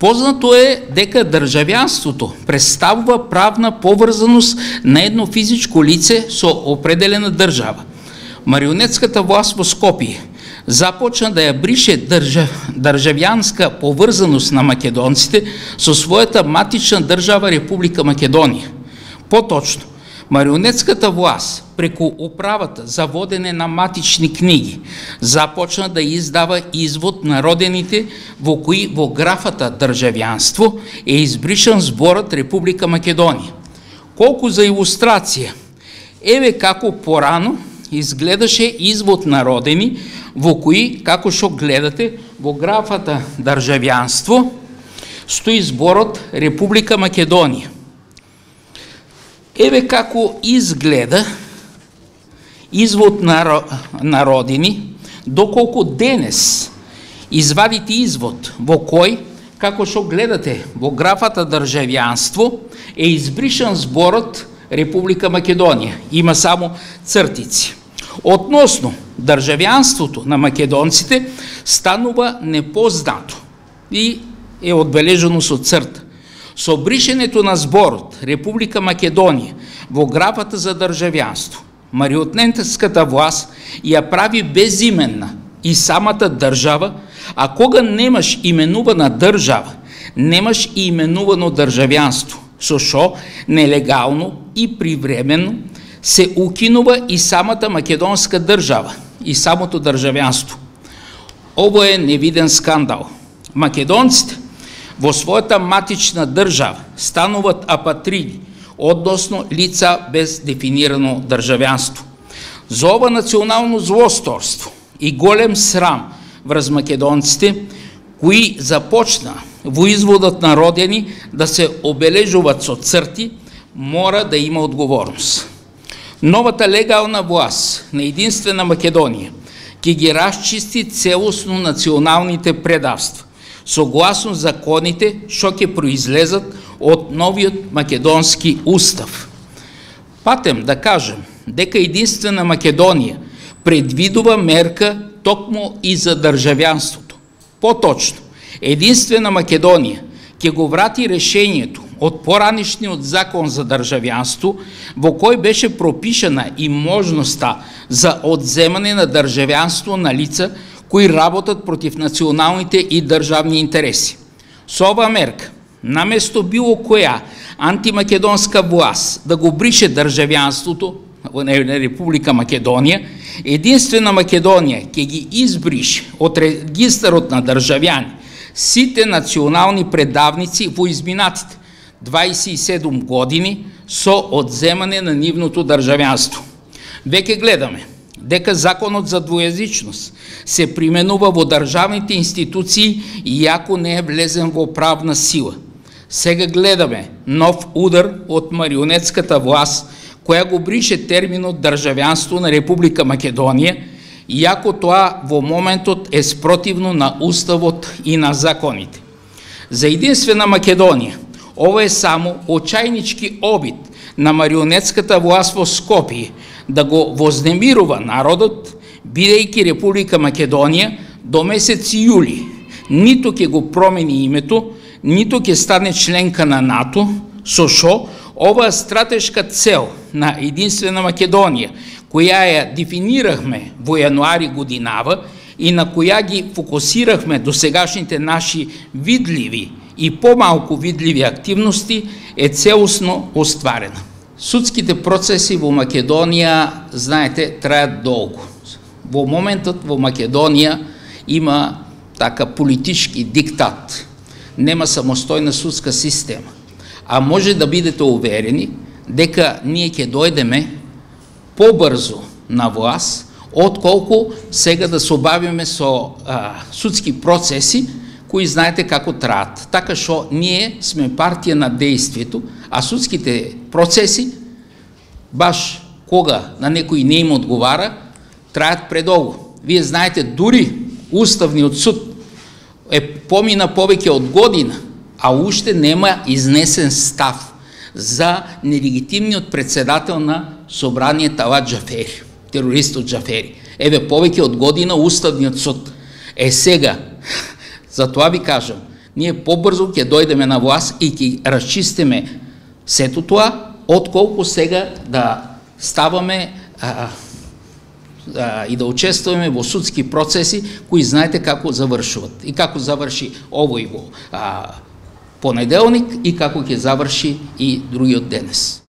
Познато е дека државјанството представува правна поврзаност на едно физичко лице со определена држава. Марионетската власт во Скопје започна да ја брише државјанска поврзаност на македонците со својата матична држава Република Македонија. Поточно, марионетската власт преку управата за водене на матични книги започна да издава извод на родените во кои во графата државјанство е избришан зборот Република Македонија. Колку за илустрација, еве како порано изгледаше извод на родени во кои, како што гледате, во графата државјанство стои зборот Република Македонија. Еве како изгледа извод на родини, доколку денес извадите извод во кој, како што гледате во графата државјанство, е избришан зборот Република Македонија. Има само цртици. Относно државјанството на македонците станува непознато и е одбележено со црта. Со бришењето на зборот Република Македонија во графата за државјанство, марионетската власт ја прави безименна и самата држава, а кога немаш именувана држава, немаш и именувано државјанство, со што нелегално и привремено се укинува и самата македонска држава и самото државјанство. Ово е невиден скандал. Македонците во својата матична држава стануваат апатриди, односно лица без дефинирано државјанство. За ова национално злосторство и голем срам врз македонците, кои започна во изводот на родени да се обележуваат со црти, мора да има одговорност. Новата легална власт на единствена Македонија ќе ги расчисти целосно националните предавства, согласно законите што ќе произлезат од новиот македонски устав. Патем да кажем дека единствена Македонија предвидува мерка токму и за државјанството. Поточно, единствена Македонија ќе го врати решението од поранишниот закон за државјанство, во кој беше пропишана и можноста за одземање на државјанство на лица кои работат против националните и државни интереси. Со ова мерка, наместо било која антимакедонска власт да го брише државјанството на Република Македонија, единствена Македонија ќе ги избрише од регистарот на државјани сите национални предавници во изминатите 27 години со одземање на нивното државјанство. Веќе гледаме дека законот за двојазичност се применува во државните институции иако не е влезен во правна сила. Сега гледаме нов удар од марионетската власт која го брише терминот државјанство на Република Македонија, иако тоа во моментот е спротивно на уставот и на законите. За единствена Македонија ова е само очајнички обид на марионетската власт во Скопје да го вознемирува народот, бидејќи Република Македонија до месец јули ниту ќе го промени името, ниту ќе стане членка на НАТО, со што оваа стратешка цел на единствена Македонија, која ја дефинирахме во јануари годинава и на која ги фокусирахме до сегашните наши видливи и помалку видливи активности, е целосно остварена. Судските процеси во Македонија, знаете, трајат долго. Во моментот во Македонија има така политички диктат. Нема самостојна судска система. А може да бидете уверени дека ние ќе дојдеме побрзо на власт, отколку сега да се обавиме со судски процеси, кои знаете како траат. Така што ние сме партија на дејствието, а судските процеси, баш кога на некој не им одговара, траат предолго. Вие знаете, дури Уставниот суд помина повеќе од година, а уште нема изнесен став за нелегитимниот председател на собрание Талат Џафери, терористот Џафери. Еве, повеќе од година Уставниот суд. Сега, затоа ви кажам, ние побрзо ќе дојдеме на власт и ќе расчистиме сето тоа, отколку сега да ставаме и да учествуваме во судски процеси кои знаете како завршуваат и како заврши овој во понеделник и како ќе заврши и другиот денес.